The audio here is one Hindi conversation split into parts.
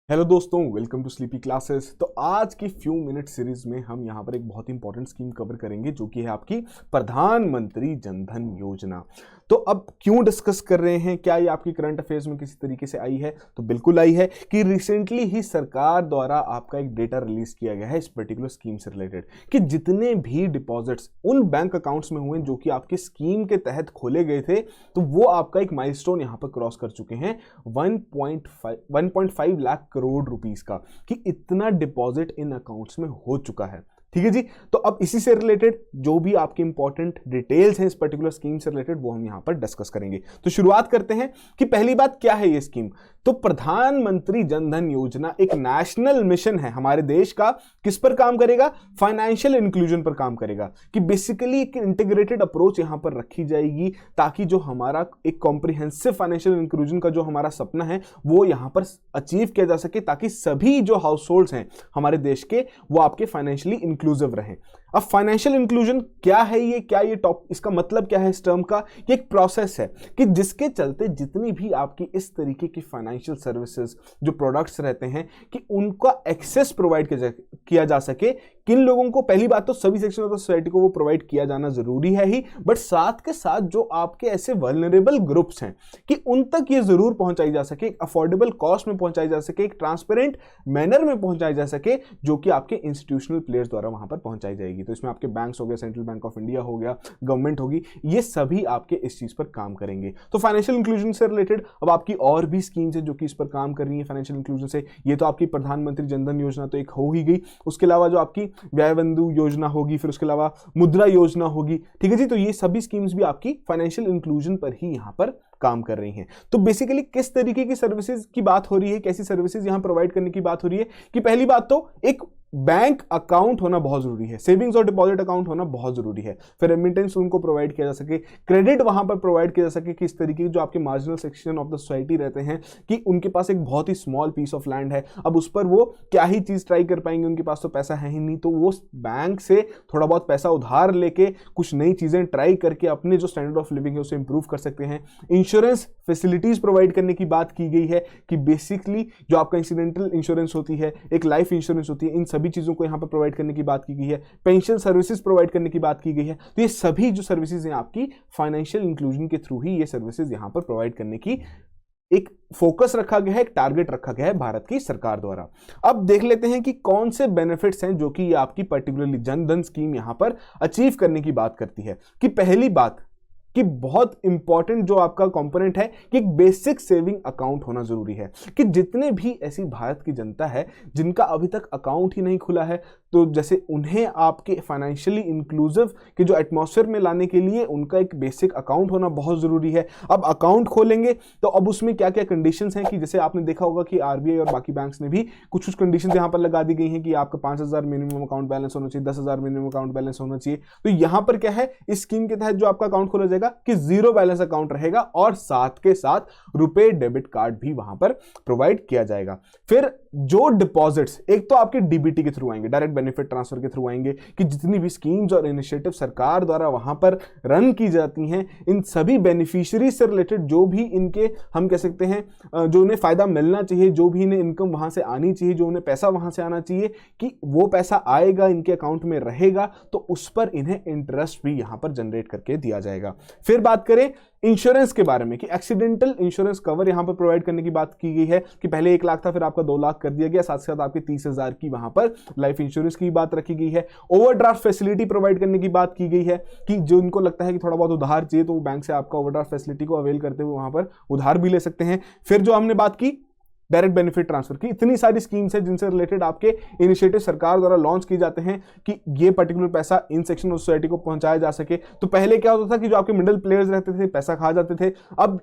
हेलो दोस्तों, वेलकम टू स्लीपी क्लासेस। तो आज की फ्यू मिनट सीरीज में हम यहाँ पर एक बहुत इंपॉर्टेंट स्कीम कवर करेंगे जो कि है आपकी प्रधानमंत्री जनधन योजना। तो अब क्यों डिस्कस कर रहे हैं, क्या ये आपकी करंट अफेयर्स में किसी तरीके से आई है? तो बिल्कुल आई है कि रिसेंटली ही सरकार द्वारा आपका एक डेटा रिलीज किया गया है इस पर्टिकुलर स्कीम से रिलेटेड कि जितने भी डिपॉजिट्स उन बैंक अकाउंट्स में हुए जो कि आपके स्कीम के तहत खोले गए थे, तो वो आपका एक माइलस्टोन यहाँ पर क्रॉस कर चुके हैं 1.5 लाख करोड़ रुपीस का, कि इतना डिपॉजिट इन अकाउंट्स में हो चुका है। ठीक है जी। तो अब इसी से रिलेटेड जो भी आपके इंपॉर्टेंट डिटेल्स हैं इस पर्टिकुलर स्कीम से रिलेटेड वो हम यहां पर डिस्कस करेंगे। तो शुरुआत करते हैं कि पहली बात क्या है ये स्कीम। तो प्रधानमंत्री जनधन योजना एक नेशनल मिशन है हमारे देश का। किस पर काम करेगा? फाइनेंशियल इंक्लूजन पर काम करेगा, कि बेसिकली एक इंटीग्रेटेड अप्रोच यहां पर रखी जाएगी ताकि जो हमारा एक कॉम्प्रिहेंसिव फाइनेंशियल इंक्लूजन का जो हमारा सपना है वो यहां पर अचीव किया जा सके, ताकि सभी जो हाउस होल्ड्स हैं हमारे देश के वो आपके फाइनेंशियली इंक्लूसिव रहें। अब फाइनेंशियल इंक्लूजन क्या है ये, क्या ये इसका मतलब क्या है इस टर्म का? ये एक प्रोसेस है कि जिसके चलते जितनी भी आपकी इस तरीके की फाइनेंशियल सर्विसेज जो प्रोडक्ट्स रहते हैं कि उनका एक्सेस प्रोवाइड किया जा सके। किन लोगों को? पहली बात तो सभी सेक्शन ऑफ द सोसाइटी को वो प्रोवाइड किया जाना जरूरी है ही, बट साथ के साथ जो आपके ऐसे वल्नरेबल ग्रुप्स हैं कि उन तक ये जरूर पहुंचाई जा सके, एक अफोर्डेबल कॉस्ट में पहुंचाई जा सके, एक ट्रांसपेरेंट मैनर में पहुंचाई जा सके, जो कि आपके इंस्टीट्यूशनल प्लेयर्स द्वारा वहां पर पहुंचाई जाएगी। तो इसमें आपके बैंक्स हो गए, सेंट्रल बैंक ऑफ इंडिया हो गया, गवर्नमेंट होगी, ये सभी आपके इस चीज पर काम करेंगे। तो फाइनेंशियल इंक्लूजन से रिलेटेड अब आपकी और भी स्कीम्स है जो कि इस पर काम कर रही है फाइनेंशियल इंक्लूजन से। ये तो आपकी प्रधानमंत्री जनधन योजना तो एक हो ही गई, उसके अलावा जो आपकी व्यय बंधु योजना होगी, फिर उसके अलावा मुद्रा योजना होगी। ठीक है जी। तो ये सभी स्कीम्स भी आपकी फाइनेंशियल इंक्लूजन पर ही यहां पर काम कर रही हैं। तो बेसिकली किस तरीके की सर्विसेज की बात हो रही है, कैसी सर्विसेज यहां प्रोवाइड करने की बात हो रही है कि पहली बात तो एक बैंक अकाउंट होना बहुत जरूरी है, सेविंग्स और डिपॉजिट अकाउंट होना बहुत जरूरी है, फिर रेमिटेंस उनको प्रोवाइड किया जा सके, क्रेडिट वहां पर प्रोवाइड किया जा सके कि इस तरीके के जो आपके marginal section of the society रहते हैं कि उनके पास एक बहुत ही स्मॉल पीस ऑफ लैंड है, अब उस पर वो क्या ही चीज ट्राई कर पाएंगे, उनके पास तो पैसा है ही नहीं, तो वो बैंक से थोड़ा बहुत पैसा उधार लेके कुछ नई चीजें ट्राई करके अपने जो स्टैंडर्ड ऑफ लिविंग है उसे इंप्रूव कर सकते हैं। इंश्योरेंस फैसिलिटीज प्रोवाइड करने की बात की गई है कि बेसिकली जो आपका इंसिडेंटल इंश्योरेंस होती है, एक लाइफ इंश्योरेंस होती है, इन सभी चीजों को यहां पर प्रोवाइड करने की बात की गई है। पेंशन सर्विसेज प्रोवाइड करने की बात की गई है। तो ये सभी जो सर्विसेज हैं आपकी फाइनेंशियल इंक्लूजन के थ्रू ही ये सर्विसेज यहां पर प्रोवाइड करने की एक फोकस रखा गया है, एक टारगेट रखा गया है भारत की सरकार द्वारा। अब देख लेते हैं कि कौन से बेनिफिट्स हैं जो कि ये आपकी पर्टिकुलरली जनधन स्कीम यहां पर अचीव करने की बात करती है। कि पहली बात कि बहुत इंपॉर्टेंट जो आपका कंपोनेंट है कि एक बेसिक सेविंग अकाउंट होना जरूरी है, कि जितने भी ऐसी भारत की जनता है जिनका अभी तक अकाउंट ही नहीं खुला है, तो जैसे उन्हें आपके फाइनेंशियली इंक्लूसिव के जो एटमॉस्फेयर में लाने के लिए उनका एक बेसिक अकाउंट होना बहुत जरूरी है। अब अकाउंट खोलेंगे तो अब उसमें क्या क्या कंडीशंस हैं कि जैसे आपने देखा होगा कि आरबीआई और बाकी बैंक्स ने भी कुछ कुछ कंडीशंस यहां पर लगा दी गई हैं कि आपका 5,000 मिनिमम अकाउंट बैलेंस होना चाहिए, 10,000 मिनिमम अकाउंट बैलेंस होना चाहिए। तो यहां पर क्या है, इस स्कीम के तहत जो आपका अकाउंट खोला जाएगा कि जीरो बैलेंस अकाउंट रहेगा और साथ के साथ रुपए डेबिट कार्ड भी वहां पर प्रोवाइड किया जाएगा। फिर जो डिपॉजिट्स एक तो आपके डीबीटी के थ्रू आएंगे, डायरेक्ट बेनिफिट ट्रांसफर के थ्रू आएंगे, कि जितनी भी स्कीम्स और इनिशिएटिव सरकार द्वारा वहां पर रन की जाती हैं, इन सभी बेनिफिशियरी से रिलेटेड जो भी इनके हम कह सकते हैं जो उन्हें फायदा मिलना चाहिए, जो भी इन्हें इनकम वहां से आनी चाहिए, जो उन्हें पैसा वहां से आना चाहिए, कि वो पैसा आएगा इनके अकाउंट में रहेगा, तो उस पर इन्हें इंटरेस्ट भी यहां पर जनरेट करके दिया जाएगा। फिर बात करें इंश्योरेंस के बारे में कि एक्सीडेंटल इंश्योरेंस कवर यहां पर प्रोवाइड करने की बात की गई है कि पहले 1 लाख था, फिर आपका 2 लाख कर दिया गया, साथ साथ आपके 30,000 की वहां पर लाइफ इंश्योरेंस की बात रखी गई है। ओवरड्राफ्ट फैसिलिटी प्रोवाइड करने की बात की गई है कि जो इनको लगता है कि थोड़ा बहुत उधार चाहिए तो वो बैंक से आपका ओवरड्राफ्ट फैसिलिटी को अवेल करते हुए वहां पर उधार भी ले सकते हैं। फिर जो हमने बात की डायरेक्ट बेनिफिट ट्रांसफर की, इतनी सारी स्कीम्स है जिनसे रिलेटेड आपके इनिशिएटिव सरकार द्वारा लॉन्च किए जाते हैं कि ये पर्टिकुलर पैसा इन सेक्शन ऑफ सोसाइटी को पहुंचाया जा सके। तो पहले क्या होता था कि जो आपके मिडिल प्लेयर्स रहते थे पैसा खा जाते थे, अब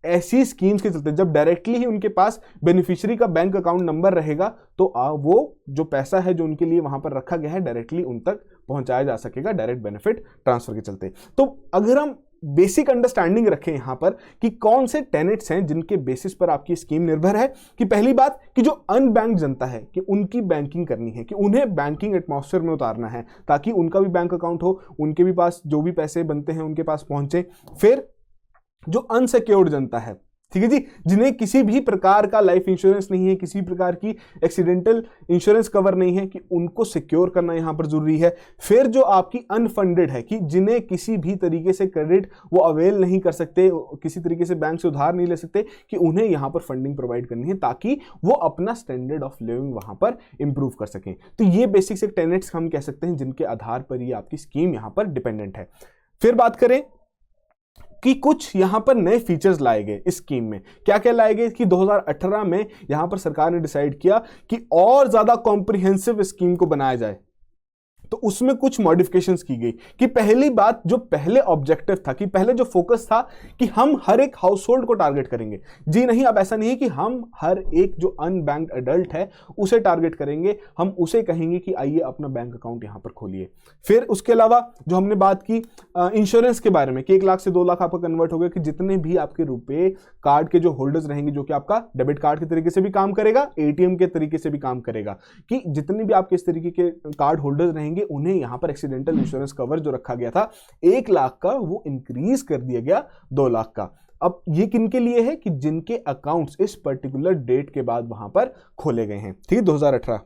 ऐसी स्कीम्स के चलते जब डायरेक्टली ही उनके पास बेनिफिशियरी का बैंक अकाउंट नंबर रहेगा तो वो जो पैसा है जो उनके लिए वहां पर रखा गया है डायरेक्टली उन तक पहुंचाया जा सकेगा डायरेक्ट बेनिफिट ट्रांसफर के चलते। तो अगर हम बेसिक अंडरस्टैंडिंग रखें यहां पर कि कौन से टेनेट्स हैं जिनके बेसिस पर आपकी स्कीम निर्भर है, कि पहली बात कि जो अनबैंक जनता है कि उनकी बैंकिंग करनी है, कि उन्हें बैंकिंग एटमॉस्फेयर में उतारना है ताकि उनका भी बैंक अकाउंट हो, उनके भी पास जो भी पैसे बनते हैं उनके पास पहुंचे। फिर जो अनसिक्योर्ड जनता है ठीक है जी, जिन्हें किसी भी प्रकार का लाइफ इंश्योरेंस नहीं है, किसी प्रकार की एक्सीडेंटल इंश्योरेंस कवर नहीं है, कि उनको सिक्योर करना यहां पर जरूरी है। फिर जो आपकी अनफंडेड है, कि जिन्हें किसी भी तरीके से क्रेडिट वो अवेल नहीं कर सकते, किसी तरीके से बैंक से उधार नहीं ले सकते, कि उन्हें यहां पर फंडिंग प्रोवाइड करनी है ताकि वो अपना स्टैंडर्ड ऑफ लिविंग वहां पर इंप्रूव कर सकें। तो ये बेसिक से टेनेट्स हम कह सकते हैं जिनके आधार पर ये आपकी स्कीम यहां पर डिपेंडेंट है। फिर बात करें कि कुछ यहां पर नए फीचर्स लाए गए इस स्कीम में। क्या क्या लाए गए कि 2018 में यहां पर सरकार ने डिसाइड किया कि और ज्यादा कॉम्प्रिहेंसिव स्कीम को बनाया जाए, तो उसमें कुछ मॉडिफिकेशंस की गई। कि पहली बात, जो पहले ऑब्जेक्टिव था, कि पहले जो फोकस था कि हम हर एक हाउस होल्ड को टारगेट करेंगे, जी नहीं, अब ऐसा नहीं है कि हम हर एक जो अनबैंक्ड एडल्ट है उसे टारगेट करेंगे, हम उसे कहेंगे कि आइए अपना बैंक अकाउंट यहां पर खोलिए। फिर उसके अलावा जो हमने बात की इंश्योरेंस के बारे में, कि 1 लाख से 2 लाख आपका कन्वर्ट हो गया, कि जितने भी आपके रुपए कार्ड के जो होल्डर्स रहेंगे, जो कि आपका डेबिट कार्ड के तरीके से भी काम करेगा, एटीएम के तरीके से भी काम करेगा, कि जितने भी आपके इस तरीके के कार्ड होल्डर्स रहेंगे उन्हें यहां पर एक्सीडेंटल इंश्योरेंस कवर जो रखा गया था 1 लाख का, वो इंक्रीज कर दिया गया 2 लाख का। अब ये किनके लिए है कि जिनके अकाउंट्स इस पर्टिकुलर डेट के बाद वहां पर खोले गए हैं, ठीक है, 2018।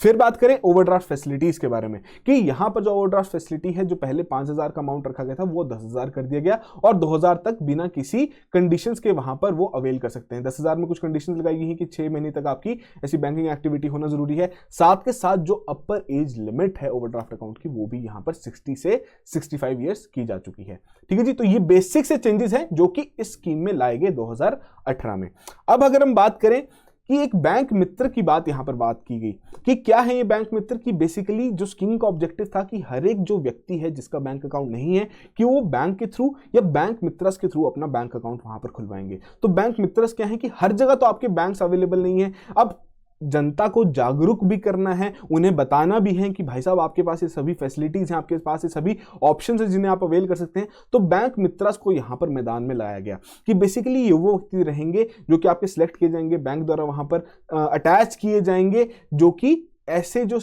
फिर बात करें ओवरड्राफ्ट फैसिलिटीज के बारे में, कि यहां पर जो ओवरड्राफ्ट फैसिलिटी है, जो पहले 5,000 का अमाउंट रखा गया था वो 10,000 कर दिया गया, और 2,000 तक बिना किसी कंडीशंस के वहां पर वो अवेल कर सकते हैं। 10,000 में कुछ कंडीशंस लगाई गई हैं कि 6 महीने तक आपकी ऐसी बैंकिंग एक्टिविटी होना जरूरी है। साथ के साथ जो अपर एज लिमिट है ओवरड्राफ्ट अकाउंट की, वो भी यहां पर 60 से 65 ईयर्स की जा चुकी है। ठीक है जी, तो ये बेसिक से चेंजेस हैं जो कि इस स्कीम में लाए गए 2018 में। अब अगर हम बात करें कि एक बैंक मित्र की बात यहां पर बात की गई, कि क्या है ये बैंक मित्र, की बेसिकली जो स्कीम का ऑब्जेक्टिव था कि हर एक जो व्यक्ति है जिसका बैंक अकाउंट नहीं है, कि वो बैंक के थ्रू या बैंक मित्रस के थ्रू अपना बैंक अकाउंट वहां पर खुलवाएंगे। तो बैंक मित्रस क्या है कि हर जगह तो आपके बैंक्स अवेलेबल नहीं है, अब जनता को जागरूक भी करना है, उन्हें बताना भी है कि भाई साहब आपके पास ये सभी फैसिलिटीज हैं, आपके पास ये सभी ऑप्शंस हैं जिन्हें आप अवेल कर सकते हैं। तो बैंक मित्रस को यहां पर मैदान में लाया गया, कि बेसिकली ये वो व्यक्ति रहेंगे जो कि आपके सिलेक्ट किए जाएंगे, बैंक द्वारा वहां पर अटैच किए जाएंगे, जो कि ऐसे जो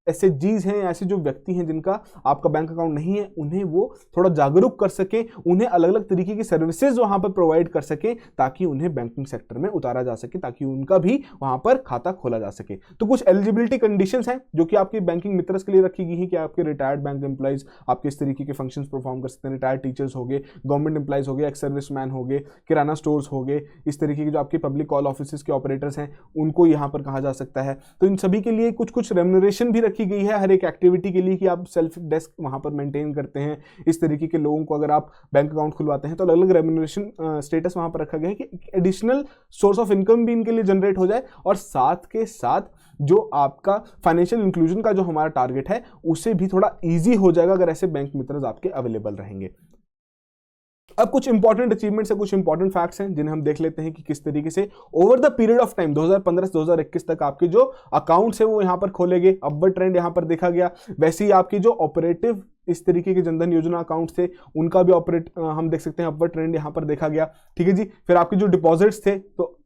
एसएचजीज हैं, ऐसे जो व्यक्ति हैं जिनका आपका बैंक अकाउंट नहीं है, उन्हें वो थोड़ा जागरूक कर सके, उन्हें अलग अलग तरीके की सर्विसेज वहां पर प्रोवाइड कर सके, ताकि उन्हें बैंकिंग सेक्टर में उतारा जा सके, ताकि उनका भी वहां पर खाता खोला जा सके। तो कुछ एलिजिबिलिटी कंडीशंस हैं जो कि आपके बैंकिंग मित्रस के लिए रखी गई है, कि आपके रिटायर्ड बैंक एम्प्लॉइज आपके इस तरीके के फंक्शंस परफॉर्म कर सकते हैं, रिटायर्ड टीचर्स हो गए, गवर्नमेंट एम्प्लॉइज हो गए, एक्स सर्विसमैन हो गए, किराना स्टोर्स हो गए, इस तरीके के जो आपके पब्लिक कॉल ऑफिस के ऑपरेटर्स हैं उनको यहाँ पर कहा जा सकता है। तो इन सभी के लिए कुछ कुछ रेम्यूनरेशन भी रखी गई है हर एक एक्टिविटी के लिए, कि आप सेल्फ डेस्क वहां पर मेंटेन करते हैं, इस तरीके के लोगों को अगर आप बैंक अकाउंट खुलवाते हैं तो अलग अलग रेम्यूनरेशन स्टेटस वहां पर रखा गया है, कि एडिशनल सोर्स ऑफ इनकम भी इनके लिए जनरेट हो जाए, और साथ के साथ जो आपका फाइनेंशियल इंक्लूजन का जो हमारा टारगेट है उसे भी थोड़ा ईजी हो जाएगा अगर ऐसे बैंक मित्र आपके अवेलेबल रहेंगे। अब कुछ इंपॉर्टेंट अचीवमेंट्स है, कुछ इंपॉर्टेंट फैक्ट्स हैं जिन्हें हम देख लेते हैं कि किस तरीके से over the period of time 2015 से 2021 तक आपके जो अकाउंट्स हैं वो यहां पर खोले गए, अपवर्ड ट्रेंड यहां पर देखा गया। वैसे ही आपकी जो ऑपरेटिव इस तरीके के जनधन योजना अकाउंट्स थे उनका भी हम देख सकते हैं अपवर्ड ट्रेंड यहां पर देखा गया। ठीक है जी, फिर आपके जो डिपॉजिट्स थे, तो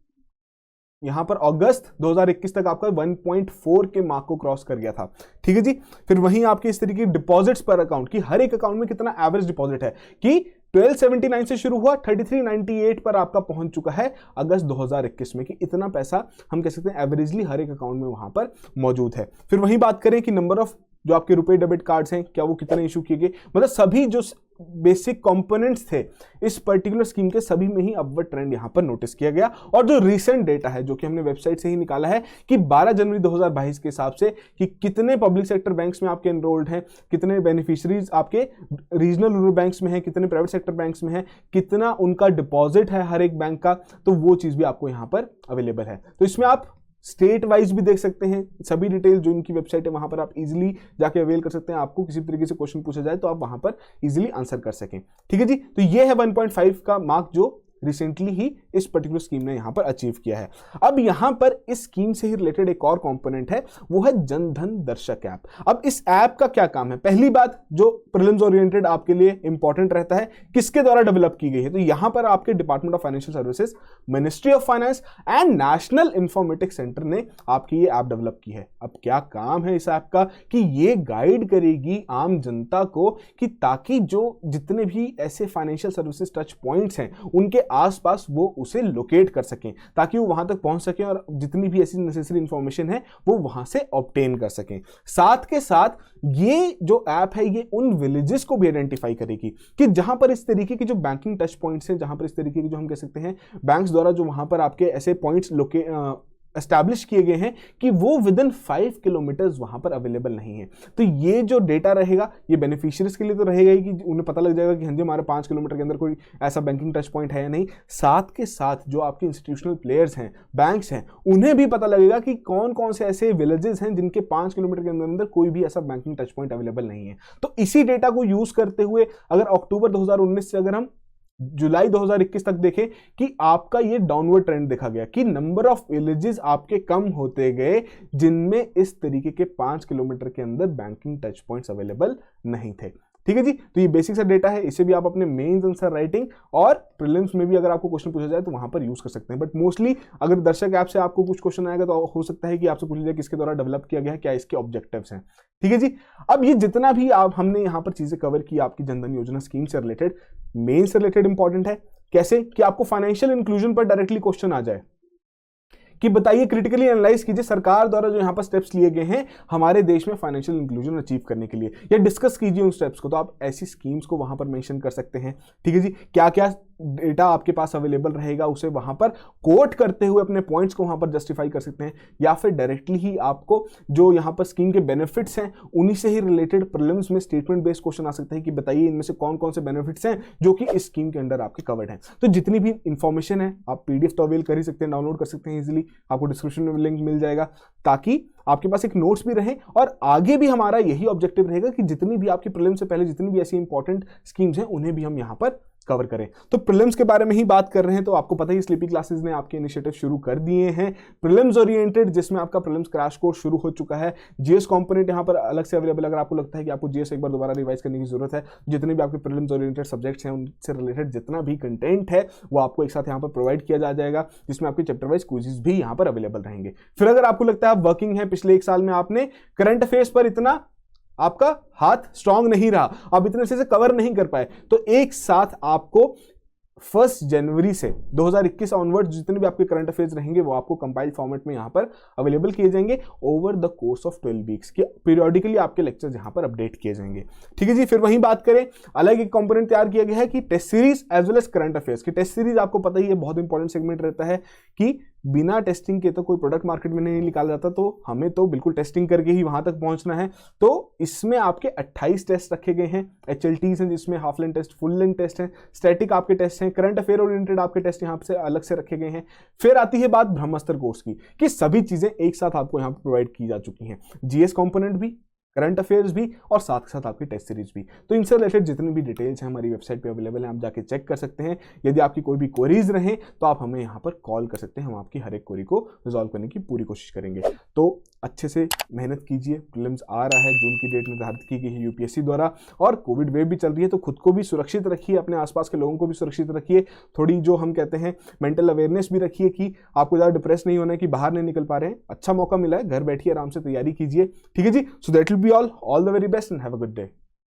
यहां पर अगस्त 2021 तक आपका 1.4 के मार्क को क्रॉस कर गया था। ठीक है जी, फिर वहीं आपके इस तरीके के डिपॉजिट्स पर अकाउंट, की हर एक अकाउंट में कितना एवरेज डिपॉजिट है, कि 1279 से शुरू हुआ 3398 पर आपका पहुंच चुका है अगस्त 2021 में, कि इतना पैसा हम कह सकते हैं एवरेजली हर एक अकाउंट में वहां पर मौजूद है। फिर वहीं बात करें कि नंबर ऑफ जो आपके रुपए डेबिट कार्ड्स हैं क्या वो कितने इशू किए गए, मतलब सभी जो बेसिक कंपोनेंट्स थे इस पर्टिकुलर स्कीम के सभी में ही अपवर्ड ट्रेंड यहां पर नोटिस किया गया। और जो रीसेंट डेटा है जो कि हमने वेबसाइट से ही निकाला है, कि 12 जनवरी 2022 के हिसाब से कि कितने पब्लिक सेक्टर बैंक्स में आपके एनरोल्ड हैं, कितने बेनिफिशियरीज आपके रीजनल रूरल बैंक्स में हैं, कितने प्राइवेट सेक्टर बैंक्स में हैं, कितना उनका डिपॉजिट है हर एक बैंक का, तो वो चीज भी आपको यहां पर अवेलेबल है। तो इसमें आप स्टेट वाइज भी देख सकते हैं, सभी डिटेल जो इनकी वेबसाइट है वहां पर आप इजीली जाके अवेल कर सकते हैं। आपको किसी तरीके से क्वेश्चन पूछा जाए तो आप वहां पर इजीली आंसर कर सकें। ठीक है जी, तो ये है 1.5 का मार्क जो रिसेंटली ही इस पर्टिकुलर स्कीम ने यहां पर अचीव किया है। अब यहां पर इस स्कीम से ही रिलेटेड एक और कंपोनेंट है, वो है जनधन दर्शक ऐप। अब इस ऐप का क्या काम है, पहली बात जो प्रीलिम्स ओरिएंटेड आपके लिए इंपॉर्टेंट रहता है, किसके द्वारा डेवलप की गई है, तो यहां पर आपके department of financial services, ministry of finance and national informatics centre ने आपकी ये ऐप डेवलप की है। अब क्या काम है इस ऐप का, कि ये गाइड करेगी आम जनता को, कि ताकि जो जितने भी ऐसे फाइनेंशियल सर्विसेज टच पॉइंट्स हैं उनके आसपास वो उसे लोकेट कर सकें, ताकि वो वहां तक पहुंच सकें और जितनी भी ऐसी नेसेसरी इंफॉर्मेशन है वो वहां से ऑब्टेन कर सकें। साथ के साथ ये जो ऐप है ये उन विलेजेस को भी आइडेंटिफाई करेगी कि जहां पर इस तरीके के जो बैंकिंग टच पॉइंट्स हैं, जहां पर इस तरीके के जो हम कह सकते हैं बैंक्स द्वारा जो वहां पर आपके ऐसे पॉइंट्स एस्टैब्लिश किए गए हैं कि वो विद इन 5 किलोमीटर्स वहां पर अवेलेबल नहीं है। तो ये जो डेटा रहेगा ये बेनिफिशियरीज के लिए तो रहेगा ही कि उन्हें पता लग जाएगा कि हाँ जी हमारे 5 किलोमीटर के अंदर कोई ऐसा बैंकिंग टच पॉइंट है या नहीं। साथ के साथ जो आपके इंस्टीट्यूशनल प्लेयर्स हैं, बैंक्स हैं, उन्हें भी पता लगेगा कि कौन कौन से ऐसे विलेजेस हैं जिनके 5 किलोमीटर के अंदर कोई भी ऐसा बैंकिंग टच पॉइंट अवेलेबल नहीं है। तो इसी डेटा को यूज करते हुए अगर अक्टूबर 2019 से अगर हम जुलाई 2021 तक देखें कि आपका ये डाउनवर्ड ट्रेंड देखा गया कि नंबर ऑफ विलेजेस आपके कम होते गए जिनमें इस तरीके के 5 किलोमीटर के अंदर बैंकिंग टच पॉइंट्स अवेलेबल नहीं थे। ठीक है जी, तो ये बेसिक सा डेटा है, इसे भी आप अपने मेंस आंसर राइटिंग और प्रीलिम्स में भी अगर आपको क्वेश्चन पूछा जाए तो वहां पर यूज कर सकते हैं। बट मोस्टली अगर दर्शक ऐप से आपको कुछ क्वेश्चन आएगा तो हो सकता है कि आपसे पूछ लिया किसके द्वारा डेवलप किया गया है, क्या इसके ऑब्जेक्टिव्स हैं। ठीक है जी, अब ये जितना भी आप हमने यहाँ पर चीजें कवर की आपकी जनधन योजना स्कीम से रिलेटेड, मेन से रिलेटेड इंपॉर्टेंट है। कैसे कि आपको फाइनेंशियल इंक्लूजन पर डायरेक्टली क्वेश्चन आ जाए कि बताइए, क्रिटिकली एनालाइज कीजिए सरकार द्वारा जो यहां पर स्टेप्स लिए गए हैं हमारे देश में फाइनेंशियल इंक्लूजन अचीव करने के लिए, या डिस्कस कीजिए उन स्टेप्स को। तो आप ऐसी स्कीम्स को वहां पर मेंशन कर सकते हैं। ठीक है जी, क्या क्या डेटा आपके पास अवेलेबल रहेगा उसे वहां पर कोट करते हुए अपने पॉइंट्स को वहां पर जस्टिफाई कर सकते हैं, या फिर डायरेक्टली ही आपको जो यहां पर स्कीम के बेनिफिट्स हैं उन्हीं से ही रिलेटेड प्रीलिम्स में स्टेटमेंट बेस्ड क्वेश्चन आ सकते हैं कि बताइए इनमें से कौन कौन से बेनिफिट्स हैं जो कि इस स्कीम के अंदर आपके कवर्ड हैं। तो जितनी भी इंफॉर्मेशन है आप पीडीएफ तो अवेल कर ही सकते हैं, डाउनलोड कर सकते हैं इजीली, आपको डिस्क्रिप्शन में लिंक मिल जाएगा, ताकि आपके पास एक नोट्स भी रहे। और आगे भी हमारा यही ऑब्जेक्टिव रहेगा कि जितनी भी आपकी प्रीलिम्स से पहले जितनी भी ऐसी इंपॉर्टेंट स्कीम्स हैं उन्हें भी हम यहां पर कवर करें। तो प्रीलिम्स के बारे में ही बात कर रहे हैं, तो आपको पता ही स्लीपी क्लासेस ने आपके इनिशिएटिव शुरू कर दिए हैं प्रीलिम्स ओरिएंटेड, जिसमें आपका प्रीलिम्स क्रैश कोर्स शुरू हो चुका है। जीएस कंपोनेंट यहां पर अलग से अवेलेबल, अगर आपको लगता है कि आपको जीएस एक बार दोबारा रिवाइज करने की जरूरत है, जितने भी आपके प्रीलिम्स ओरिएंटेड सब्जेक्ट्स हैं उनसे रिलेटेड जितना भी कंटेंट है वो आपको एक साथ यहां पर प्रोवाइड किया जाएगा, जिसमें आपके चैप्टर वाइज क्विज़ेस भी यहां पर अवेलेबल रहेंगे। फिर अगर आपको लगता है आप वर्किंग है, पिछले 1 साल में आपने करंट अफेयर्स पर इतना आपका हाथ स्ट्रांग नहीं रहा, आप इतने से कवर नहीं कर पाए, तो एक साथ आपको 1 जनवरी से 2021 ऑनवर्ड जितने भी आपके करंट अफेयर्स रहेंगे वो आपको कंपाइल्ड फॉर्मेट में यहां पर अवेलेबल किए जाएंगे over the course of 12 weeks के पीरियोडिकली आपके लेक्चर्स यहां पर अपडेट किए जाएंगे। ठीक है जी, फिर वहीं बात करें, अलग एक कंपोनेंट तैयार किया गया है कि test series as well as current affairs की। टेस्ट सीरीज आपको पता ही है बहुत इंपॉर्टेंट सेगमेंट रहता है कि बिना टेस्टिंग के तो कोई प्रोडक्ट मार्केट में नहीं निकाला जाता, तो हमें तो बिल्कुल टेस्टिंग करके ही वहां तक पहुंचना है। तो इसमें आपके 28 टेस्ट रखे गए हैं, HLTs हैं जिसमें half length test, full length test है, स्टैटिक आपके टेस्ट हैं, करंट अफेयर ओरिएंटेड आपके टेस्ट यहां से अलग से रखे गए हैं। फिर आती है बात ब्रह्मास्त्र कोर्स की कि सभी चीजें एक साथ आपको यहां पर प्रोवाइड की जा चुकी हैं, जीएस कंपोनेंट भी, करंट अफेयर्स भी और साथ के साथ आपकी टेस्ट सीरीज भी। तो इनसे रिलेटेड जितनी भी डिटेल्स हैं हमारी वेबसाइट पे अवेलेबल हैं, आप जाके चेक कर सकते हैं। यदि आपकी कोई भी क्वेरीज रहें तो आप हमें यहाँ पर कॉल कर सकते हैं, हम आपकी हर एक क्वेरी को रिजॉल्व करने की पूरी कोशिश करेंगे। तो अच्छे से मेहनत कीजिए, प्रीलिम्स आ रहा है, जून की डेट निर्धारित की गई है यूपीएससी द्वारा, और कोविड वेव भी चल रही है, तो खुद को भी सुरक्षित रखिए, अपने आसपास के लोगों को भी सुरक्षित रखिए, थोड़ी जो हम कहते हैं मेंटल अवेयरनेस भी रखिए कि आपको ज़्यादा डिप्रेस नहीं होना है कि बाहर नहीं निकल पा रहे हैं। अच्छा मौका मिला है, घर बैठिए, आराम से तैयारी कीजिए। ठीक है जी, so that will be all the very best and have a good day.